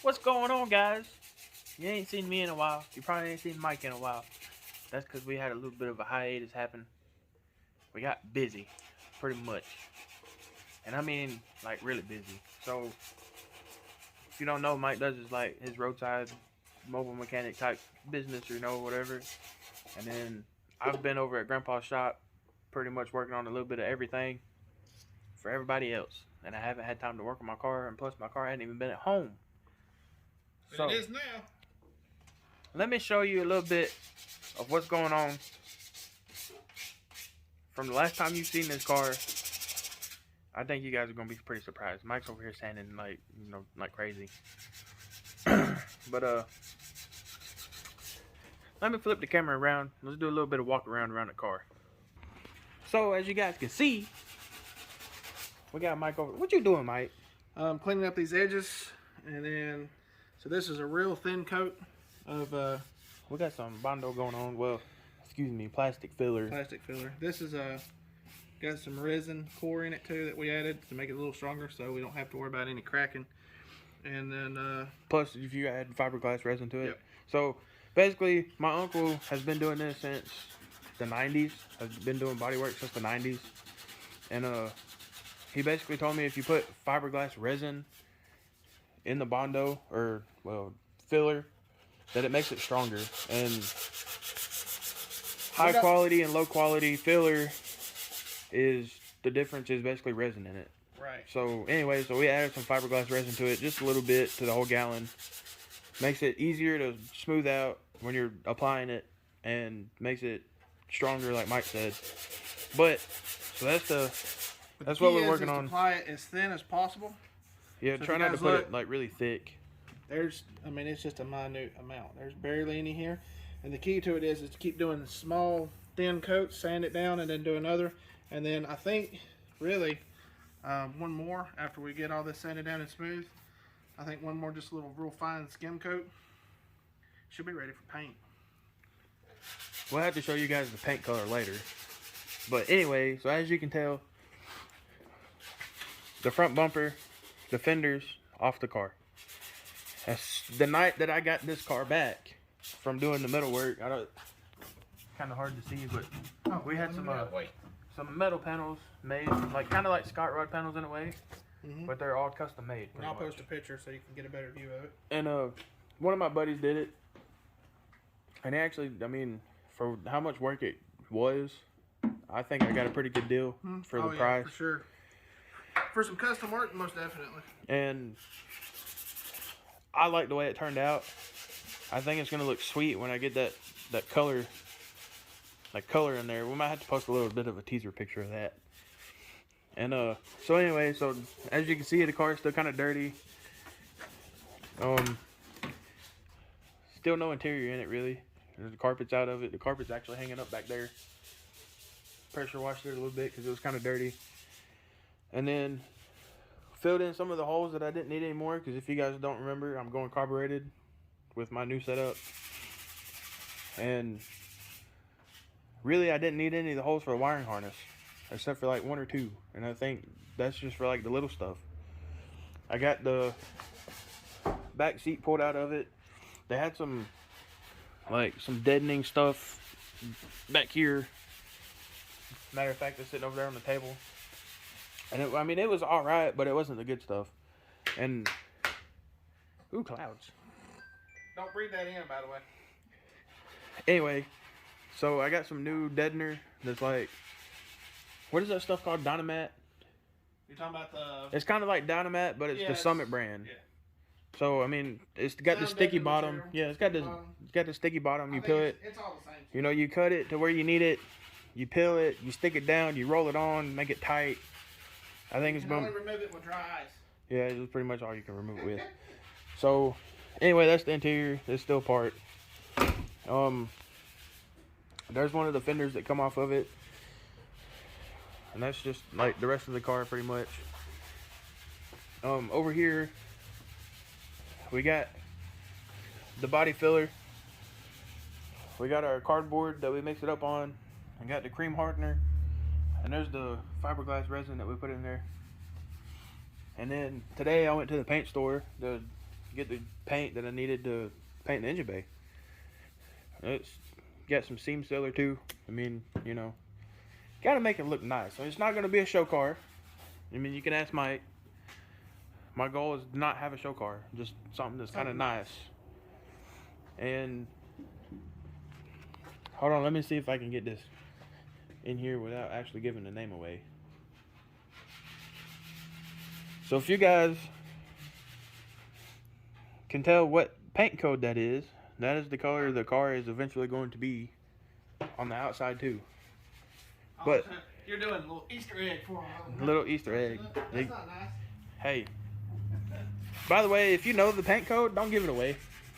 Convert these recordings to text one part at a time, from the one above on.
What's going on, guys? You ain't seen me in a while. You probably ain't seen Mike in a while. That's because we had a little bit of a hiatus happen. We got busy, pretty much. And I mean, like, really busy. So, if you don't know, Mike does his roadside mobile mechanic type business, or whatever. And then I've been over at Grandpa's shop, pretty much working on a little bit of everything for everybody else. And I haven't had time to work on my car, and plus my car hadn't even been at home. So, it is now. Let me show you a little bit of what's going on from the last time you've seen this car. I think you guys are gonna be pretty surprised. Mike's over here standing like crazy. But let me flip the camera around. Let's do a little bit of walk around the car. So as you guys can see, we got Mike over. What you doing, Mike? I'm cleaning up these edges, and then so this is a real thin coat of we got some Bondo going on. Well, excuse me, plastic filler. Plastic filler. This is got some resin core in it too that we added to make it a little stronger, so we don't have to worry about any cracking. And then plus, if you add fiberglass resin to it. Yep. So basically, my uncle has been doing this since the 90s. Has been doing body work since the 90s, and he basically told me if you put fiberglass resin in the Bondo, or well, filler, that it makes it stronger. And high quality and low quality filler is the difference is basically resin in it. Right. So anyway, so we added some fiberglass resin to it, just a little bit to the whole gallon. Makes it easier to smooth out when you're applying it, and makes it stronger, like Mike said. But so that's what we're working on. Apply it as thin as possible. Yeah, so try not to put it like really thick. I mean, it's just a minute amount. There's barely any here. And the key to it is to keep doing small, thin coats, sand it down, and then do another. And then I think, really, one more after we get all this sanded down and smooth. I think one more, just a little real fine skim coat. Should be ready for paint. We'll have to show you guys the paint color later. But anyway, so as you can tell, the front bumper, the fenders, off the car. The night that I got this car back from doing the metal work, kind of hard to see, but we had some metal panels made, like kind of like Scott Rod panels in a way, but they're all custom made. And I'll post a picture so you can get a better view of it. And one of my buddies did it, and actually, I mean, for how much work it was, I think I got a pretty good deal for the price. For sure. For some custom work, most definitely. And I like the way it turned out. I think it's gonna look sweet when I get that color, in there. We might have to post a little bit of a teaser picture of that. And so anyway, so as you can see, the car is still kind of dirty. Still no interior in it really. The carpet's out of it. The carpet's actually hanging up back there. Pressure washed it a little bit because it was kind of dirty. And then filled in some of the holes that I didn't need anymore, because if you guys don't remember, I'm going carbureted with my new setup. And really, I didn't need any of the holes for the wiring harness, except for like one or two. And I think that's just for like the little stuff. I got the back seat pulled out of it. They had some deadening stuff back here. Matter of fact, it's sitting over there on the table. And it was alright, but it wasn't the good stuff. And ooh, clouds. Don't breathe that in, by the way. Anyway, so I got some new deadener that's like, what is that stuff called? Dynamat? You're talking about the... It's kind of like Dynamat, but it's the Summit brand. Yeah. So I mean, it's got the sticky bottom. Material. Yeah, it's got the sticky bottom. You peel it. It's all the same. You cut it to where you need it. You peel it. You stick it down. You roll it on. Make it tight. I think it's you can only remove it with dry ice. Yeah, it's pretty much all you can remove it with. So anyway, that's the interior. It's still part. There's one of the fenders that come off of it, and that's just like the rest of the car pretty much. Over here we got the body filler. We got our cardboard that we mix it up on. I got the cream hardener, and there's the fiberglass resin that we put in there. And then today I went to the paint store to get the paint that I needed to paint the engine bay. It's got some seam sealer too. I mean, you know, gotta make it look nice. So it's not gonna be a show car. I mean, you can ask Mike. My goal is to not have a show car, just something that's kind of nice. And hold on, let me see if I can get this in here without actually giving the name away. So if you guys can tell what paint code that is the color the car is eventually going to be on the outside too. But you're doing a little Easter egg for them. A little Easter egg. That's not nice. Hey. By the way, if you know the paint code, don't give it away.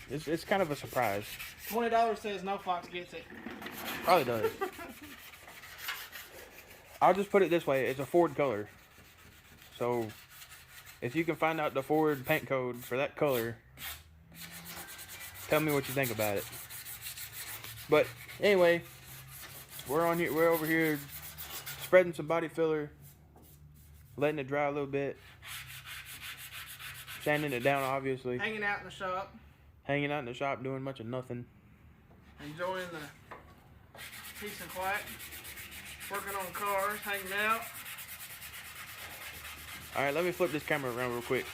It's kind of a surprise. $20 says no fox gets it. Probably does. I'll just put it this way. It's a Ford color. So, if you can find out the Ford paint code for that color, tell me what you think about it. But, anyway, we're over here spreading some body filler, letting it dry a little bit. Sanding it down, obviously. Hanging out in the shop. Hanging out in the shop, doing much of nothing. Enjoying the peace and quiet. Working on cars, hanging out. Alright, let me flip this camera around real quick.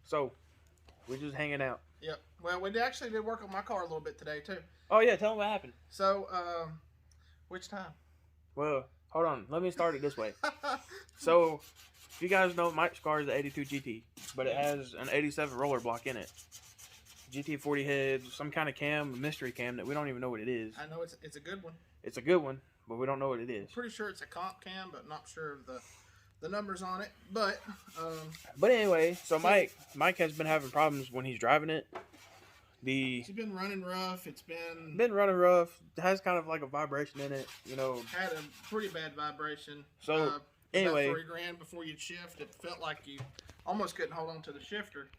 So, we're just hanging out. Yep. Well, we actually did work on my car a little bit today, too. Oh, yeah, tell them what happened. So, which time? Well, hold on. Let me start it this way. So, if you guys know, Mike's car is the 82 GT, but it has an 87 roller block in it. GT40 head, some kind of cam, a mystery cam that we don't even know what it is. I know it's a good one. It's a good one, but we don't know what it is. I'm pretty sure it's a comp cam, but not sure of the numbers on it. But anyway, so Mike has been having problems when he's driving it. It's been running rough. It's been running rough. It has kind of like a vibration in it, you know. Had a pretty bad vibration. So anyway, about $3,000 before you'd shift. It felt like you almost couldn't hold on to the shifter.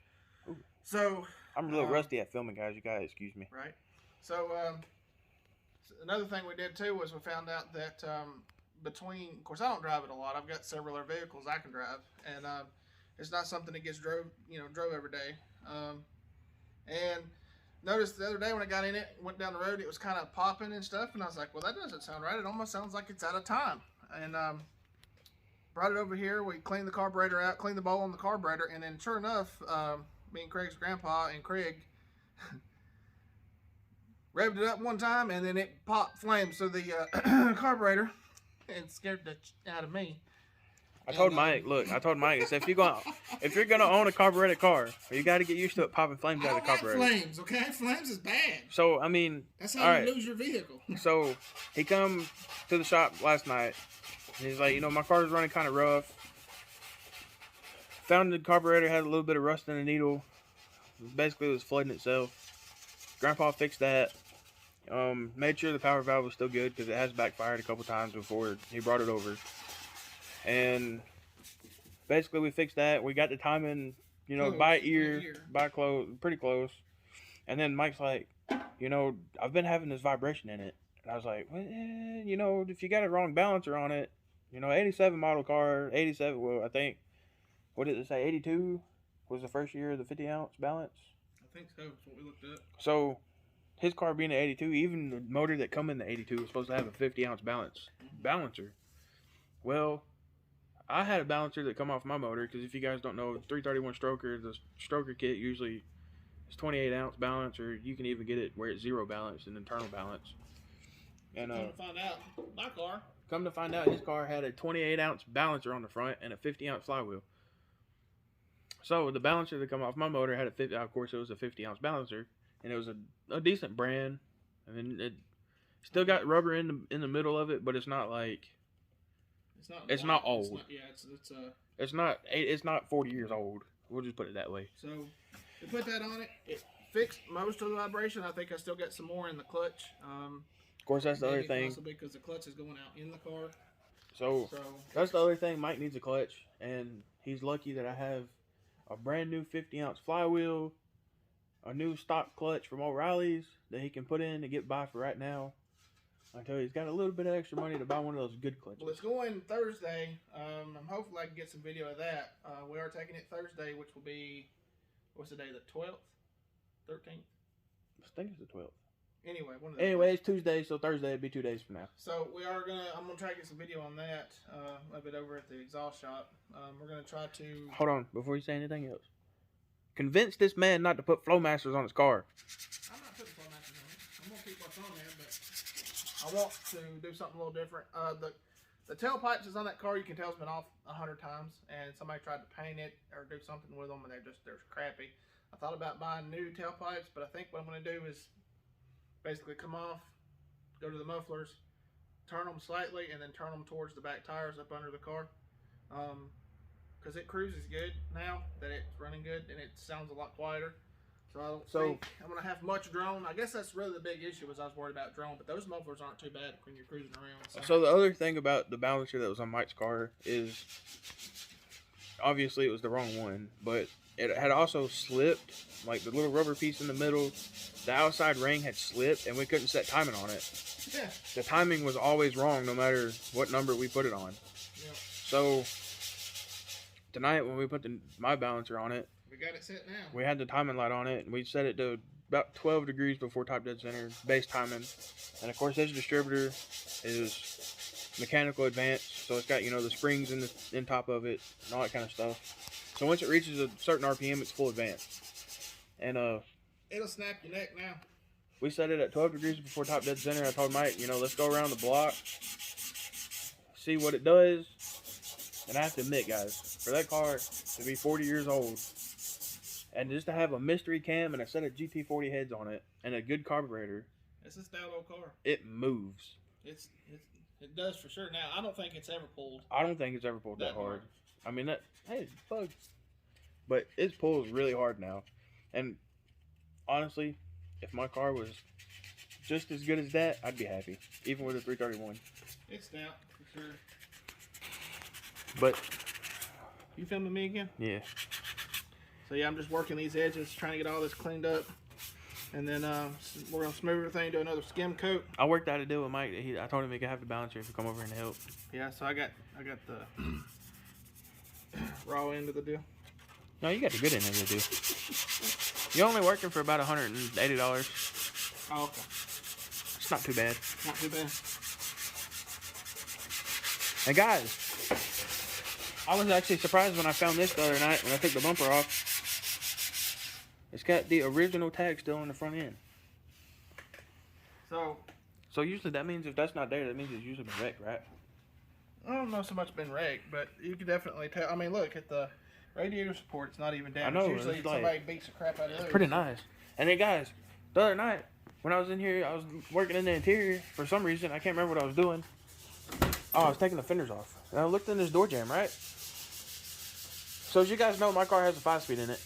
Ooh. So I'm a little rusty at filming, guys. You gotta excuse me. Right. So another thing we did too was we found out that of course I don't drive it a lot. I've got several other vehicles I can drive, and it's not something that gets drove every day. And noticed the other day when I got in it, went down the road, it was kind of popping and stuff, and I was like, well, that doesn't sound right. It almost sounds like it's out of time. And brought it over here. We cleaned the carburetor out, cleaned the bowl on the carburetor, and then sure enough, me and Craig's grandpa and Craig revved it up one time, and then it popped flames through the carburetor and scared the out of me. I told Mike, I said, if you're gonna own a carbureted car, you got to get used to it popping flames out of the carburetor. Flames, okay? Flames is bad. So I mean, that's how you lose your vehicle. So he come to the shop last night. And he's like, my car's running kind of rough. Found the carburetor had a little bit of rust in the needle. Basically, it was flooding itself. Grandpa fixed that. Made sure the power valve was still good because it has backfired a couple times before he brought it over. And basically, we fixed that. We got the timing, by ear, pretty close. And then Mike's like, I've been having this vibration in it. And I was like, well, if you got a wrong balancer on it, 87 model car, 87, well, I think, what did it say, 82 was the first year of the 50-ounce balance? I think so. That's what we looked at. So, his car being an 82, even the motor that come in the 82 was supposed to have a 50-ounce balancer. Well, I had a balancer that come off my motor, because if you guys don't know, 331 stroker, the stroker kit usually is 28-ounce balance, or you can even get it where it's zero balance and internal balance. And come to find out, his car had a 28-ounce balancer on the front and a 50-ounce flywheel. So the balancer that come off my motor had of course it was a 50-ounce balancer, and it was a decent brand. I mean, it still got rubber in the middle of it, but it's not like it's not old. It's not 40 years old. We'll just put it that way. So we put that on it. It fixed most of the vibration. I think I still got some more in the clutch. Of course, that's the other thing. Possibly because the clutch is going out in the car. So that's the other thing. Mike needs a clutch, and he's lucky that I have a brand new 50-ounce flywheel, a new stock clutch from O'Reilly's that he can put in to get by for right now. I tell you, he's got a little bit of extra money to buy one of those good clutches. Well, it's going Thursday. Hopefully I can get some video of that. We are taking it Thursday, which will be what's the day? The 12th, 13th. I think it's the 12th. Anyway, Anyway, it's Tuesday, so Thursday it'd be 2 days from now. So I'm gonna try to get some video on that of it over at the exhaust shop. We're gonna try to. Hold on, before you say anything else. Convince this man not to put Flowmasters on his car. I'm not putting Flowmasters on it. I'm gonna keep what's on there, but I want to do something a little different. The tailpipes is on that car. You can tell it's been off 100 times, and somebody tried to paint it or do something with them, and they're crappy. I thought about buying new tailpipes, but I think what I'm gonna do is basically come off, go to the mufflers, turn them slightly, and then turn them towards the back tires up under the car. Because it cruises good now that it's running good, and it sounds a lot quieter. So I don't think I'm going to have much drone. I guess that's really the big issue, was I was worried about drone, but those mufflers aren't too bad when you're cruising around. So the other thing about the balancer that was on Mike's car is, obviously it was the wrong one, but it had also slipped, like the little rubber piece in the middle, the outside ring had slipped, and we couldn't set timing on it. Yeah. The timing was always wrong, no matter what number we put it on. Yeah. So tonight, when we put my balancer on it, we got it set now. we had the timing light on it, and we set it to about 12 degrees before top dead center, base timing. And of course, this distributor is mechanical advanced, so it's got, you know, the springs in top of it and all that kind of stuff. So once it reaches a certain RPM, it's full advanced. And it'll snap your neck now. we set it at 12 degrees before top dead center. I told Mike, you know, let's go around the block, see what it does. And I have to admit, guys, for that car to be 40 years old, and just to have a mystery cam and a set of GT40 heads on it, and a good carburetor, it's a stout old car. it moves. It does for sure. Now, I don't think it's ever pulled. I don't think it's ever pulled that hard. I mean, hey, it's bugs. But it pulls really hard now. And honestly, if my car was just as good as that, I'd be happy. Even with a 331. It's stout, for sure. But you filming me again? Yeah. So yeah, I'm just working these edges, trying to get all this cleaned up. And then we're going to smooth everything, do another skim coat. I worked out a deal with Mike. I told him he could have the balancer if he come over and help. Yeah, so I got the raw end of the deal. No, you got the good end of the deal. You're only working for about $180. Oh, okay. It's not too bad. Not too bad. And guys, I was actually surprised when I found this the other night when I took the bumper off. It's got the original tag still on the front end. So usually that means if that's not there, that means it's usually been wrecked, right? I don't know so much been wrecked, but you can definitely tell. I mean, look at the radiator support. It's not even damaged. I know. Usually somebody beats the crap out of those. Pretty nice. And then guys, the other night when I was in here, I was working in the interior for some reason. I can't remember what I was doing. Oh, I was taking the fenders off. And I looked in this door jamb, right? So as you guys know, my car has a 5-speed in it.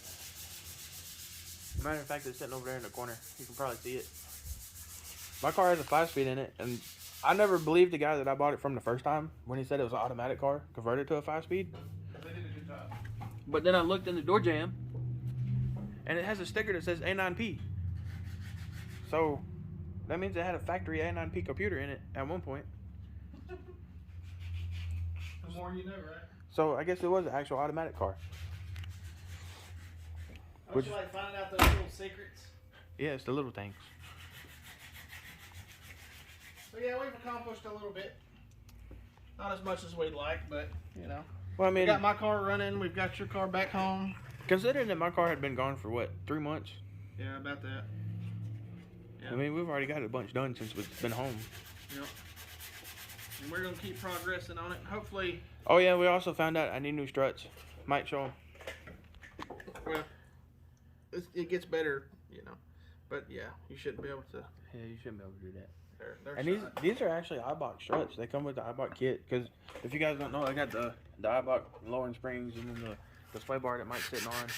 Matter of fact, it's sitting over there in the corner. You can probably see it. My car has a 5-speed in it, and I never believed the guy that I bought it from the first time when he said it was an automatic car converted to a 5-speed. They did a good job. But then I looked in the door jamb, and it has a sticker that says A9P. So that means it had a factory A9P computer in it at one point. The more you know, right? So I guess it was an actual automatic car. Don't you like finding out those little secrets? Yeah, it's the little things. So yeah, we've accomplished a little bit. Not as much as we'd like, but you know. Well, I mean, we got my car running. We've got your car back home. Considering that my car had been gone for what, 3 months? Yeah, about that. Yeah. I mean, we've already got a bunch done since we've been home. Yep. And we're gonna keep progressing on it. Hopefully. Oh yeah, we also found out I need new struts. Might show them. Well, it gets better, you know. But yeah, you shouldn't be able to. Yeah, you shouldn't be able to do that. They're And these are actually Eibach Struts. They come with the Eibach kit. Because if you guys don't know, I got the Eibach lowering springs and then the sway bar that Mike's sitting on,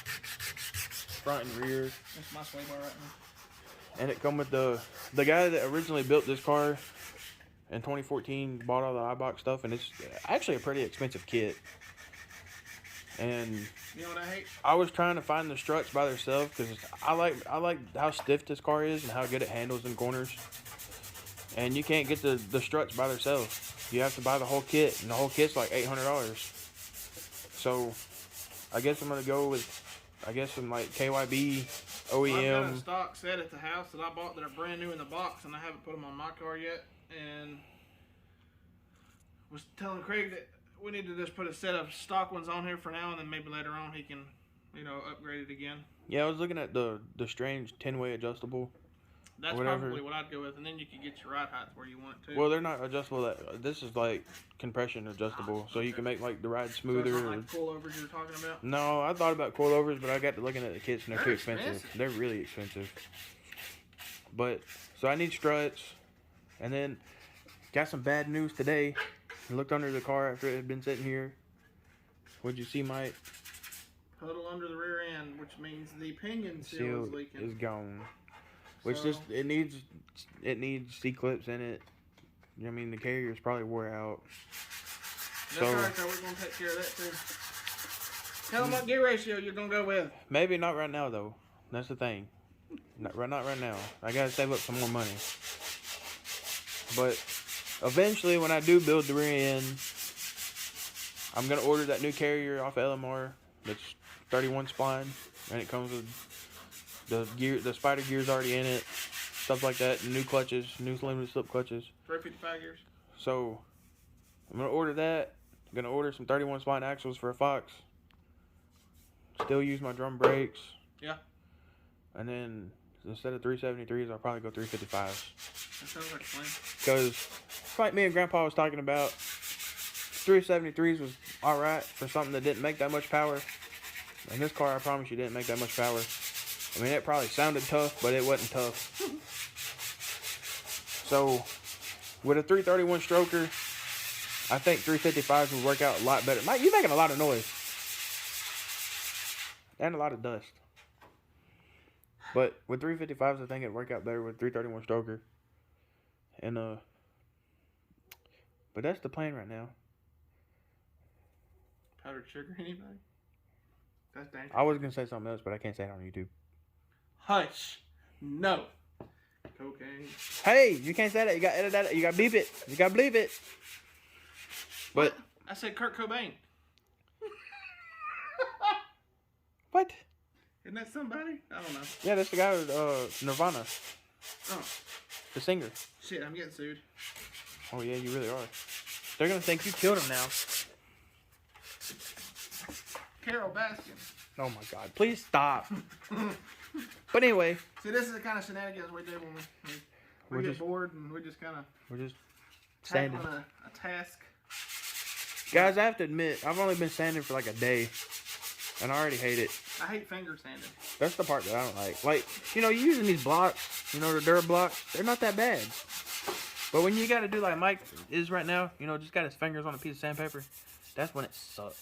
front and rear. That's my sway bar right now. And it come with the guy that originally built this car in 2014 bought all the Eibach stuff, and it's actually a pretty expensive kit. And you know what I hate? I was trying to find the struts by themselves because I like how stiff this car is and how good it handles in corners. And you can't get the struts by themselves. You have to buy the whole kit, and the whole kit's like $800. So I guess I'm gonna go with I guess some like KYB, Well, I've got a OEM. stock set at the house that I bought that are brand new in the box, and I haven't put them on my car yet. And was telling Craig that we need to just put a set of stock ones on here for now, and then maybe later on he can, upgrade it again. Yeah, I was looking at the strange 10-way adjustable. That's whatever. probably what I'd go with, and then you can get your ride height where you want it to. Well, they're not adjustable. This is like compression adjustable, so you can make like the ride smoother. So it's not like coilovers you're talking about? No, I thought about coilovers, but I got to looking at the kits and they're too expensive. expensive. They're really expensive. But so I need struts, and then got some bad news today. I looked under the car after it had been sitting here. What'd you see, Mike? Puddle under the rear end, which means the pinion seal is leaking. Is gone. Which So- just it needs C-clips in it. I mean, the carrier's probably wore out. That's So- alright, so we're going to take care of that too. Tell them what gear ratio you're going to go with. Maybe not right now though. That's the thing. Not right now. I gotta save up some more money. But eventually, when I do build the rear end, I'm gonna order that new carrier off LMR. That's 31 spline, and it comes with the spider gear's already in it, stuff like that. New clutches, new limited slip clutches. 355 gears. So I'm gonna order that. I'm gonna order some 31 spline axles for a Fox. Still use my drum brakes. Yeah. And then instead of 373s, I'll probably go 355s. That sounds like a plan. Because like me and Grandpa was talking about, 373s was alright for something that didn't make that much power. And this car, I promise you, didn't make that much power. I mean, it probably sounded tough, but it wasn't tough. So, with a 331 stroker, I think 355s would work out a lot better. Mike, you're making a lot of noise. And a lot of dust. But with 355s, I think it'd work out better with 331 stroker. And, but that's the plan right now. Powdered sugar, anybody? That's dangerous. I was going to say something else, but I can't say it on YouTube. Hush. No. Cocaine. Hey, you can't say that. You got to edit that. You got to beep it. You got to bleep it. But, I said Kurt Cobain. what? Isn't that somebody? I don't know. Yeah, that's the guy with Nirvana. Oh, The singer. shit, I'm getting sued. Oh, yeah, you really are. They're going to think you killed him now. Carol Baskin. Oh, my God. Please stop. But anyway. See, this is the kind of shenanigans we do when we get bored and we just kind of We're just tackling sanding. a task. Guys, I have to admit, I've only been sanding for like a day. And I already hate it. I hate finger sanding. That's the part that I don't like. Like, you're using these blocks, the Dura blocks, they're not that bad. But when you got to do like Mike is right now, just got his fingers on a piece of sandpaper, that's when it sucks.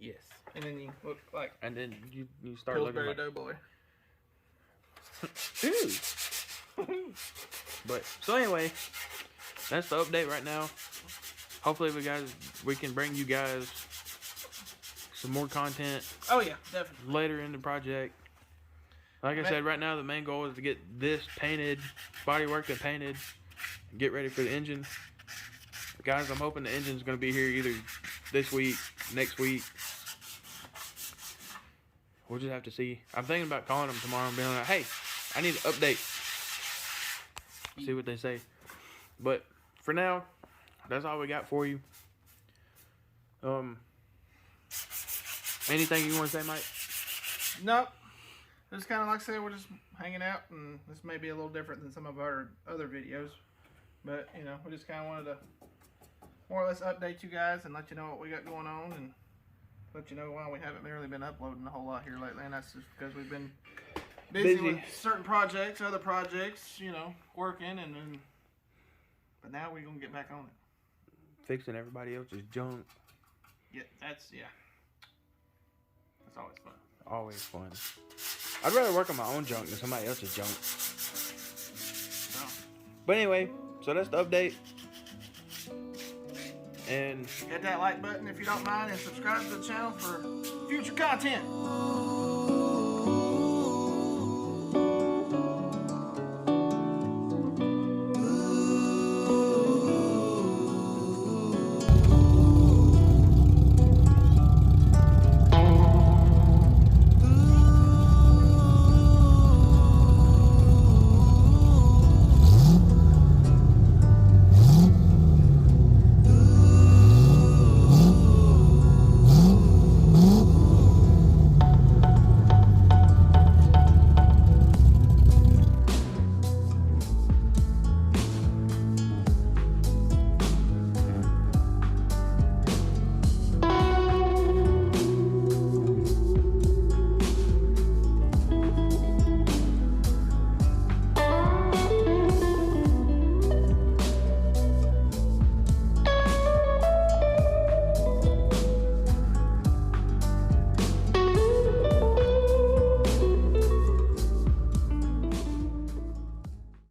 Yes. And then you look like And then you start looking Pillsbury like... Doughboy. Ew. But, so anyway, that's the update right now. Hopefully we can bring you guys some more content Oh, yeah, definitely. later in the project. Like I said, right now the main goal is to get this painted, bodyworked and painted, and get ready for the engine. Guys, I'm hoping the engine's going to be here either this week, next week. We'll just have to see. I'm thinking about calling them tomorrow and being like, hey, I need an update. See what they say. But for now, that's all we got for you. Anything you want to say, Mike? Nope. Just kind of like I said, we're just hanging out, and this may be a little different than some of our other videos. But, we just kind of wanted to more or less update you guys and let you know what we got going on, and let you know why we haven't really been uploading a whole lot here lately. And that's just because we've been busy with certain projects, other projects, working, but now we're going to get back on it. Fixing everybody else's junk. Yeah, that's always fun. Always fun. I'd rather work on my own junk than somebody else's junk. No. But anyway, so that's the update. And Hit that like button if you don't mind, and subscribe to the channel for future content.